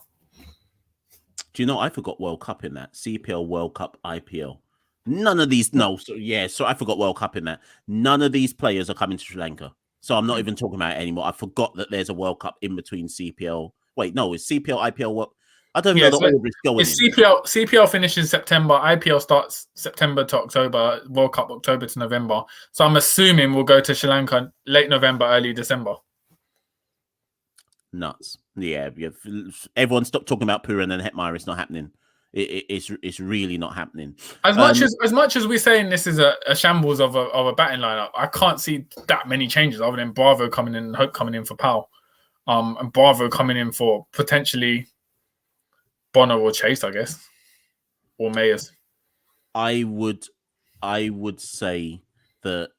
Do you know I forgot World Cup in that CPL, World Cup, IPL? None of these. No, so I forgot World Cup in that. None of these players are coming to Sri Lanka. So I'm not even talking about it anymore. I forgot that there's a World Cup in between CPL. Wait, no, it's CPL, IPL. I don't know the order it's going. It's CPL finishes September. IPL starts September to October. World Cup October to November. So I'm assuming we'll go to Sri Lanka late November, early December. Nuts. Yeah. Everyone stop talking about Puran and Hetmeyer. It's not happening. It's really not happening. As much as we're saying this is a shambles of a batting lineup, I can't see that many changes other than Bravo coming in and Hope coming in for Powell, and Bravo coming in for potentially Bonner or Chase, I guess, or Mayers. I would say that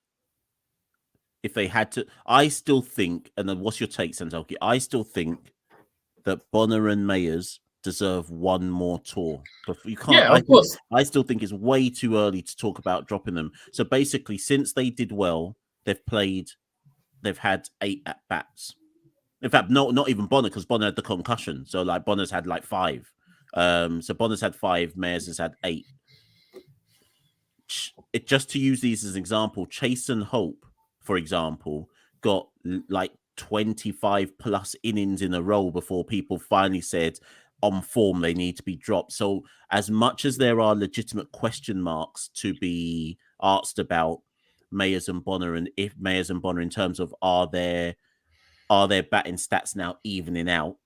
if they had to, I still think, and then what's your take, Santoki? I still think that Bonner and Mayers deserve one more tour. But you can't. Yeah, of course. I still think it's way too early to talk about dropping them. So basically, since they did well, they've had 8 at bats. In fact, not even Bonner, because Bonner had the concussion. So like Bonner's had like 5. So Bonner's had 5, Mayers has had 8. Just to use these as an example, Chase and Hope, for example, got like 25 plus innings in a row before people finally said on form they need to be dropped. So as much as there are legitimate question marks to be asked about Mayers and Bonner, and if Mayers and Bonner in terms of are their batting stats now evening out,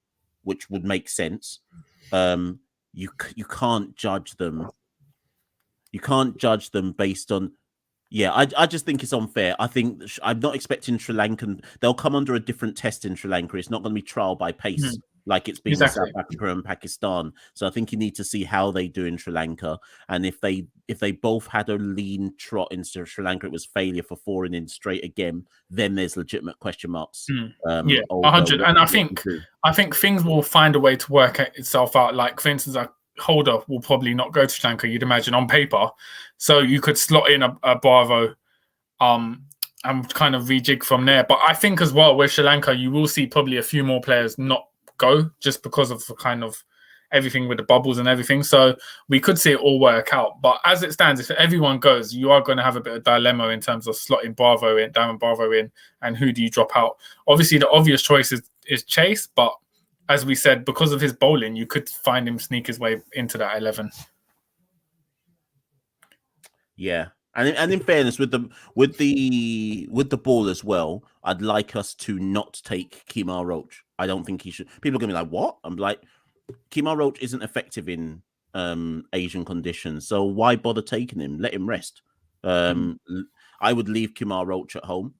which would make sense, you can't judge them. You can't judge them based on. Yeah, I just think it's unfair. I think I'm not expecting Sri Lankan. They'll come under a different test in Sri Lanka. It's not going to be trial by pace like it's been in South Africa and Pakistan. So I think you need to see how they do in Sri Lanka. And if they both had a lean trot in Sri Lanka, it was failure for 4 innings straight again, then there's legitimate question marks. Yeah, 100. And I think things will find a way to work itself out. Like, for instance, Holder will probably not go to Sri Lanka, you'd imagine, on paper. So you could slot in a Bravo and kind of rejig from there. But I think as well with Sri Lanka, you will see probably a few more players not go just because of the kind of everything with the bubbles and everything. So we could see it all work out. But as it stands, if everyone goes, you are going to have a bit of dilemma in terms of slotting Darren Bravo in, and who do you drop out? Obviously, the obvious choice is Chase, but as we said, because of his bowling, you could find him sneak his way into that 11. Yeah, and in fairness, with the ball as well, I'd like us to not take Kemar Roach. I don't think he should. People are gonna be like, "What?" I'm like, Kemar Roach isn't effective in Asian conditions, so why bother taking him? Let him rest. I would leave Kemar Roach at home.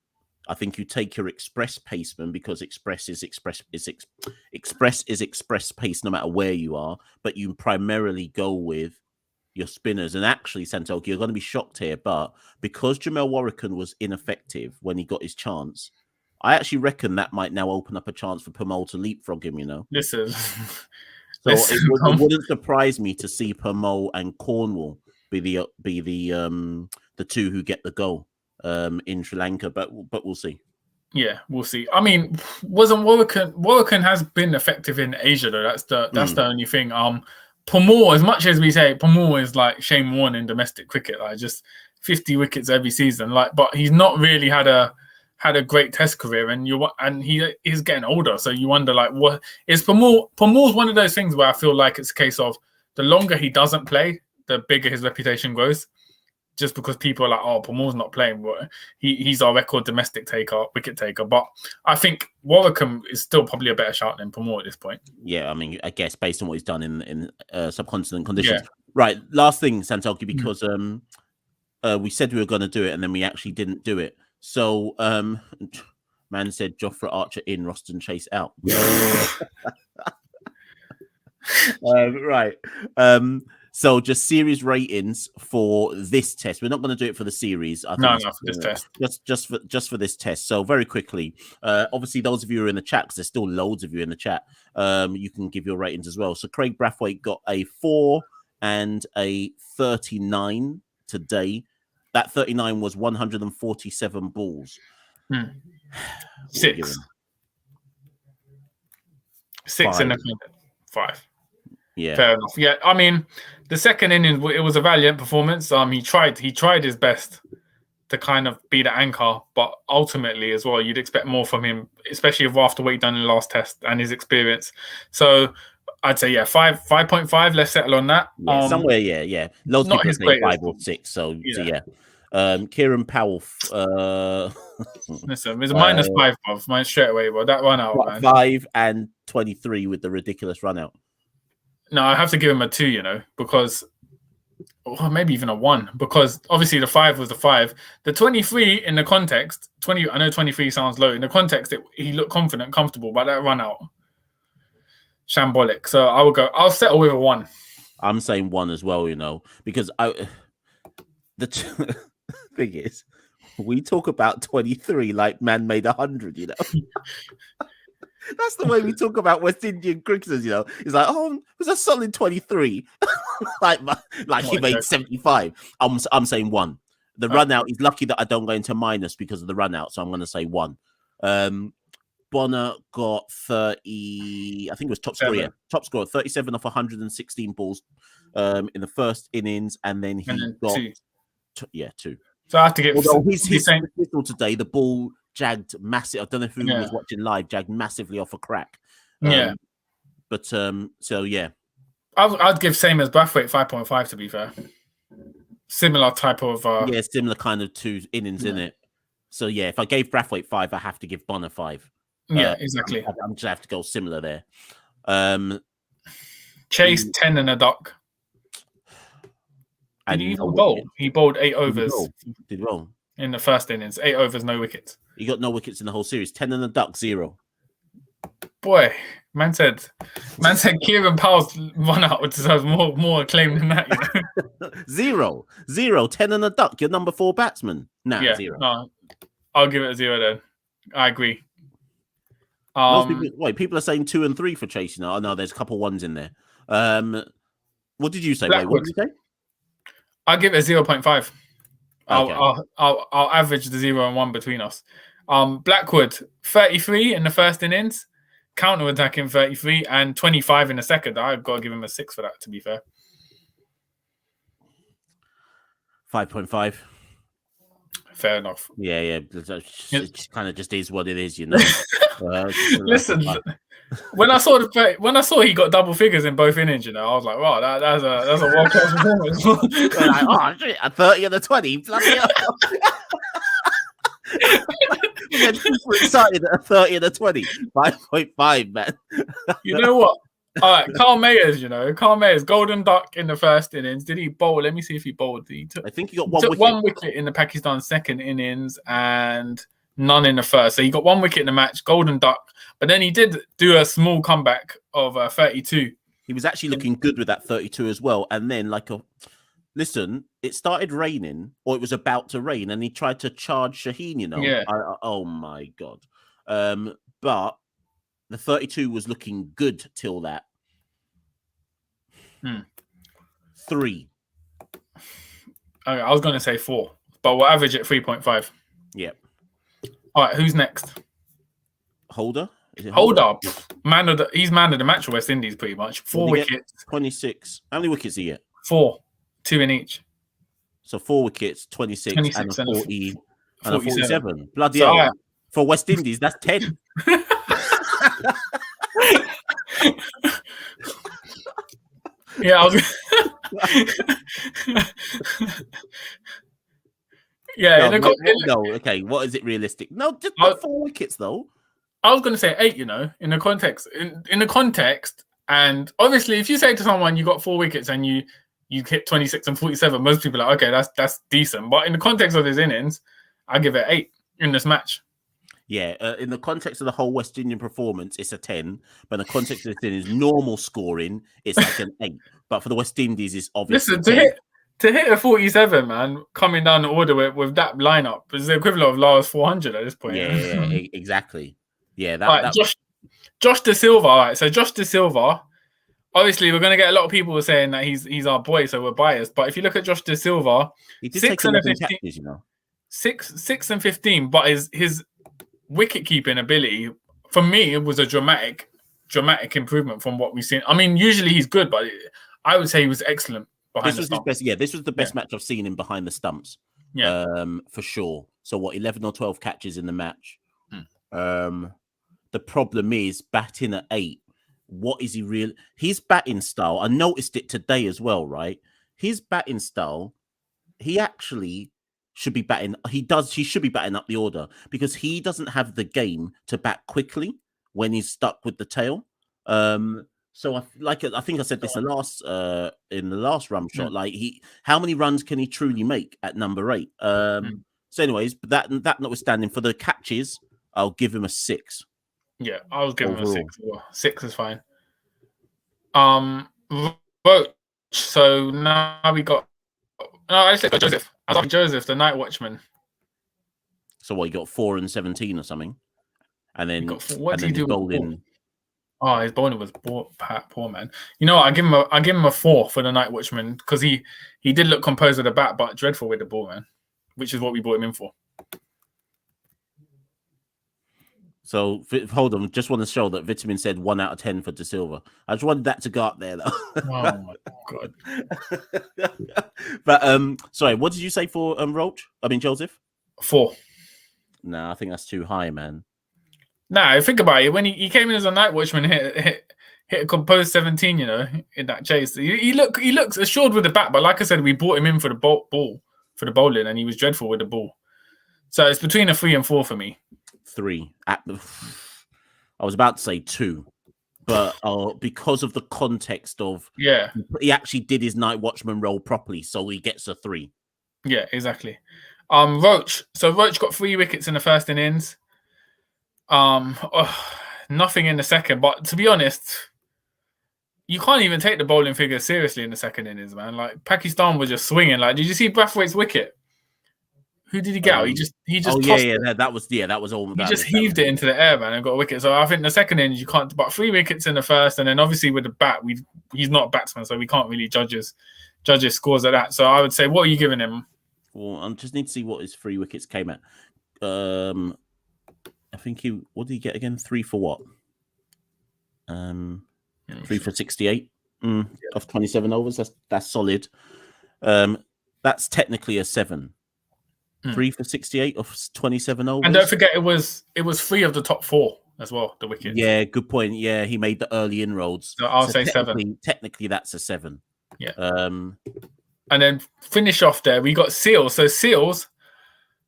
I think you take your express paceman, because express is express pace no matter where you are, but you primarily go with your spinners. And actually, Santoki, you're going to be shocked here, but because Jamel Warrican was ineffective when he got his chance, I actually reckon that might now open up a chance for Permol to leapfrog him, Listen. So it wouldn't surprise me to see Permol and Cornwall be the 2 who get the goal in Sri Lanka, but we'll see. Yeah, we'll see. I mean, wasn't Warrican has been effective in Asia though. That's the only thing. Permol, as much as we say Permol is like Shane Warne in domestic cricket, like just 50 wickets every season, like, but he's not really had a great Test career, and he is getting older, so you wonder like what is Permol. Permol's one of those things where I feel like it's a case of the longer he doesn't play, the bigger his reputation grows. Just because people are like, oh, Permol's not playing, but he's our record domestic wicket taker. But I think Warrican is still probably a better shout than Permol at this point. Yeah, I mean, I guess based on what he's done in subcontinent conditions. Yeah. Right, last thing, Santoki, because we said we were going to do it, and then we actually didn't do it. So, man said Jofra Archer in, Roston Chase out. Right. So just series ratings for this test. We're not going to do it for the series. I think for this test. Just for this test. So very quickly, obviously those of you who are in the chat, because there's still loads of you in the chat, you can give your ratings as well. So Craig Brathwaite got a 4 and a 39 today. That 39 was 147 balls. 6. 6 and a 5. Yeah, fair enough. Yeah, I mean, the second inning, it was a valiant performance. He tried his best to kind of be the anchor, but ultimately as well, you'd expect more from him, especially after what he done in the last test and his experience. So I'd say 5.5. Let's settle on that. Yeah, somewhere, yeah. Loads of people say 5 or 6. So yeah. Kieran Powell. Listen, there's a -5, bruv. Mine straight away, bro. That run out, man. 5 and 23 with the ridiculous run out. No, I have to give him a 2, because, or maybe even a 1, because obviously the 5 was the 5. The 23 in the context, I know 23 sounds low. In the context, he looked confident, comfortable, but that run out, shambolic. So I'll settle with a 1. I'm saying 1 as well, because the thing is, we talk about 23 like man made 100, That's the way we talk about West Indian cricketers, you know. It's like, oh, it was a solid 23. like he made 75. I'm saying 1. The run out, he's lucky that I don't go into minus because of the run out, so I'm going to say 1. Bonner got 30, I think it was top score, yeah. Top score, 37 off 116 balls in the first innings, and then he got 2. So I have to get. Although his whistle today, the ball jagged massive. I don't know who was watching live, jagged massively off a crack. But so yeah, I'd give same as Brathwaite 5.5 to be fair. Similar type of similar kind of 2 innings in it. So yeah, if I gave Brathwaite 5, I have to give Bonner 5. Yeah, exactly. I'm just have to go similar there. Chase 10 and a duck. Did he even bowl? He bowled 8 overs. Did well in the first innings. 8 overs, no wickets. He got no wickets in the whole series. 10 and a duck, 0. Boy, man said Kieran Powell's run out deserves more acclaim than that. You know? 0. 10 and a duck. Your number 4 batsman. Nah, 0. No, I'll give it a 0 then. I agree. People are saying 2 and 3 for Chase. Oh no, there's a couple ones in there. What did you say? Wait, what did you say? I'll give it a 0.5. Okay. I'll average the 0 and 1 between us. Blackwood 33 in the first innings, counter attacking 33 and 25 in the second. I've got to give him a 6 for that. To be fair, 5.5. Fair enough. Yeah. It kind of just is what it is, you know. Listen, when I saw he got double figures in both innings, you know, I was like, wow, that's a world class performance. Like, oh shit, a 30 and a 20, bloody hell. You get super excited at a 30 and a 20. 5.5, man. You know what? All right, Carl Mayers, golden duck in the first innings. Did he bowl? Let me see if he bowled. I think he got one wicket. 1 wicket in the Pakistan second innings and none in the first. So he got 1 wicket in the match, golden duck. But then he did do a small comeback of 32. He was actually looking good with that 32 as well. And then listen, it started raining, or it was about to rain, and he tried to charge Shaheen, you know. Yeah. Oh my God. But the 32 was looking good till that. 3. Okay, I was going to say 4, but we'll average it 3.5. Yep. All right, who's next? Holder? Holder. He's man of the match for West Indies, pretty much. 4 wickets. 26. How many wickets did he get? 4. 2 in each. So 4 wickets, 26 and a 40 and a 47. Bloody hell. Right. For West Indies, that's 10. Yeah, I was... yeah. No, okay. What is it realistic? No, just 4 wickets though. I was going to say 8. You know, in the context, in the context, and obviously, if you say to someone you got 4 wickets and you hit 26 and 47, most people are like, okay, that's decent. But in the context of his innings, I give it 8 in this match. Yeah, in the context of the whole West Indian performance, it's a 10. But in the context of this innings, normal scoring, it's like an 8. But for the West Indies, it's obviously listen, to hit a 47, man, coming down the order with that lineup is the equivalent of Lara's 400 at this point. Yeah, exactly. Yeah, Josh De Silva. All right, so Josh De Silva. Obviously, we're going to get a lot of people saying that he's our boy, so we're biased. But if you look at Josh De Silva, he did 6 and 15, catches, you know. 6 and 15, but his wicket keeping ability, for me, it was a dramatic improvement from what we've seen. I mean, usually he's good, but I would say he was excellent behind the stumps. This was the best match I've seen him behind the stumps. Yeah, for sure. So 11 or 12 catches in the match. The problem is batting at 8. What is he real? His batting style, I noticed it today as well, right? His batting style, he actually should be batting. He should be batting up the order because he doesn't have the game to bat quickly when he's stuck with the tail. So I think I said this in the last Rum Shot. Like how many runs can he truly make at number 8? So anyways, that notwithstanding, for the catches, I'll give him a 6. Yeah, I was giving him a 6. 6 is fine. Vote. So now we got. No, I said Joseph. I like Joseph, the night watchman. So you got 4 and 17 or something? and then what did he do with bowling. Oh, his bowling was poor, man. You know what? I give him a 4 for the night watchman because he did look composed with the bat, but dreadful with the ball, man. Which is what we brought him in for. So hold on, just want to show that Vitamin said 1 out of 10 for De Silva. I just wanted that to go up there, though. Oh my god! But sorry, what did you say for Joseph? 4. No, I think that's too high, man. Nah, think about it. When he came in as a night watchman, hit a composed 17, you know, in that chase. He looks assured with the bat, but like I said, we brought him in for the ball for the bowling, and he was dreadful with the ball. So it's between a 3 and 4 for me. 3. I was about to say 2, but because of the context of he actually did his night watchman role properly, so he gets a 3. Yeah, exactly. Roach. So Roach got 3 wickets in the first innings. Nothing in the second. But to be honest, you can't even take the bowling figure seriously in the second innings, man. Like Pakistan was just swinging. Like, did you see Brathwaite's wicket? Who did he get out? He just. Oh yeah. That was all. He just heaved it into the air, man, and got a wicket. So I think the second innings you can't. But 3 wickets in the first, and then obviously with the bat, he's not a batsman, so we can't really judge his scores at that. So I would say, what are you giving him? Well, I just need to see what his 3 wickets came at. I think what did he get again? 3 for what? 3 for 68 off 27 overs. That's solid. That's technically a 7. 3 for 68 off 27 overs. And don't forget, it was 3 of the top 4 as well. The wickets. Yeah, good point. Yeah, he made the early inroads. So I'll say 7. Technically, that's a 7. Yeah. And then finish off there. We got Seals. So Seals,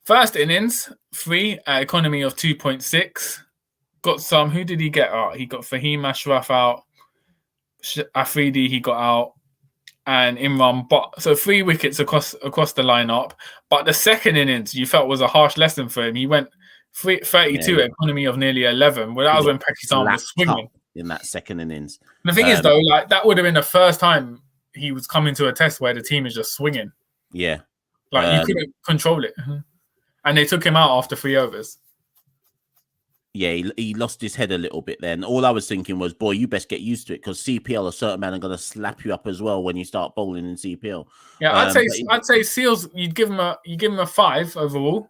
first innings 3 at economy of 2.6. Got some. Who did he get out? He got Fahim Ashraf out. Afridi he got out, and Imran. But so 3 wickets across the lineup. But the second innings you felt was a harsh lesson for him. He went 32 at economy of nearly 11. Well, that was when Pakistan was swinging in that second innings. And the thing is, though, like that would have been the first time he was coming to a test where the team is just swinging. Yeah, like you couldn't control it, and they took him out after 3 overs. Yeah, he lost his head a little bit then. All I was thinking was, boy, you best get used to it because CPL, a certain man are going to slap you up as well when you start bowling in CPL. Yeah, I'd say Seals, you'd give him a 5 overall.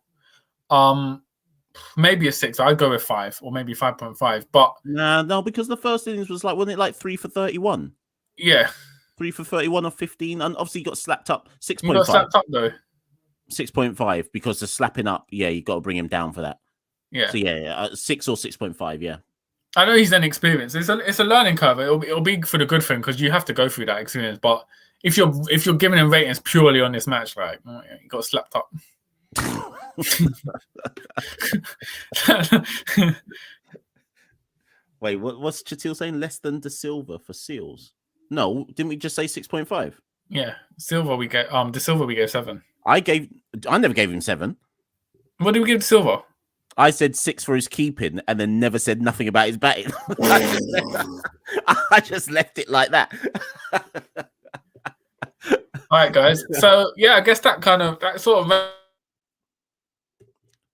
Maybe a 6. I'd go with 5 or maybe 5.5. But no, because the first innings was wasn't it like 3 for 31? Yeah, 3 for 31 or 15, and obviously he got slapped up 6.5. He got slapped up though. 6.5 because the slapping up. Yeah, you got to bring him down for that. Yeah. So 6 or 6.5. Yeah. I know he's inexperienced. It's a learning curve. It'll be for the good thing because you have to go through that experience. But if you're giving him ratings purely on this match, right, he got slapped up. Wait, what's Chatil saying? Less than De Silva for Seals? No, didn't we just say 6.5? Yeah, Silva we get De Silva we gave 7. I never gave him 7. What did we give De Silva? I said 6 for his keeping and then never said nothing about his batting. I just left it like that. All right, guys. So yeah, I guess that sort of.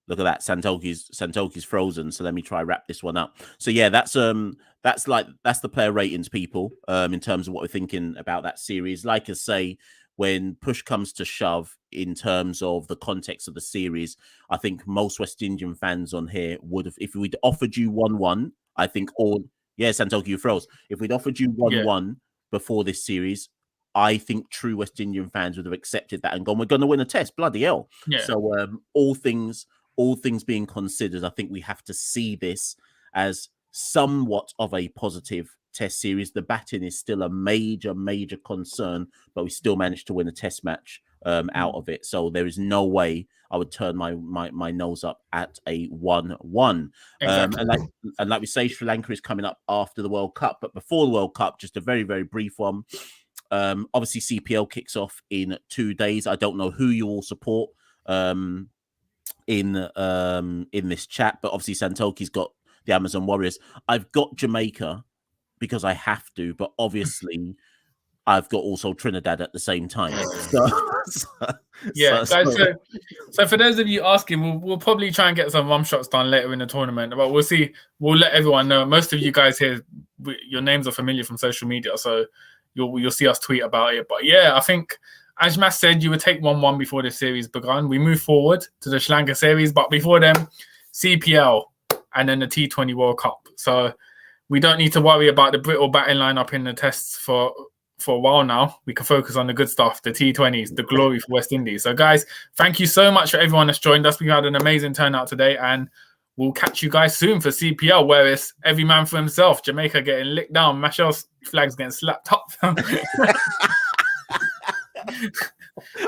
Look at that. Santoki's frozen. So let me try wrap this one up. So yeah, that's the player ratings, people. In terms of what we're thinking about that series. Like I say, when push comes to shove, in terms of the context of the series, I think most West Indian fans on here would have, if we'd offered you 1-1, I think Santoki, you froze. If we'd offered you 1-1 before this series, I think true West Indian fans would have accepted that and gone, we're going to win a test. Bloody hell. Yeah. So all things being considered, I think we have to see this as somewhat of a positive test series. The batting is still a major concern, but we still managed to win a test match out of it. So there is no way I would turn my nose up at a 1-1. Exactly. And like we say, Sri Lanka is coming up after the World Cup, but before the World Cup, just a very, very brief one. Obviously CPL kicks off in 2 days. I don't know who you all support in this chat, but obviously Santoki's got the Amazon Warriors. I've got Jamaica because I have to, but obviously I've got also Trinidad at the same time. So, guys. So for those of you asking, we'll probably try and get some rum shots done later in the tournament, but we'll see. We'll let everyone know. Most of you guys here, your names are familiar from social media, so you'll see us tweet about it. But yeah, I think Ajmas said you would take 1-1 before the series begun. We move forward to the Sri Lanka series, but before them, CPL and then the T20 World Cup. So we don't need to worry about the brittle batting lineup in the tests for a while now. We can focus on the good stuff, the T20s, the glory for West Indies. So guys, thank you so much for everyone that's joined us. We had an amazing turnout today, and we'll catch you guys soon for CPL, where it's every man for himself. Jamaica getting licked down, Mashel's flags getting slapped up.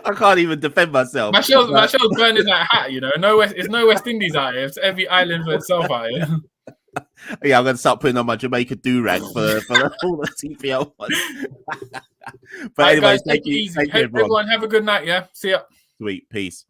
I can't even defend myself. Mashel's burning that hat, you know. It's no West Indies out here. It's every island for itself out here. Yeah, I'm going to start putting on my Jamaica do-rag for all the TPL ones. But anyway, guys, thank you. Easy. Everyone have a good night, yeah? See ya. Sweet. Peace.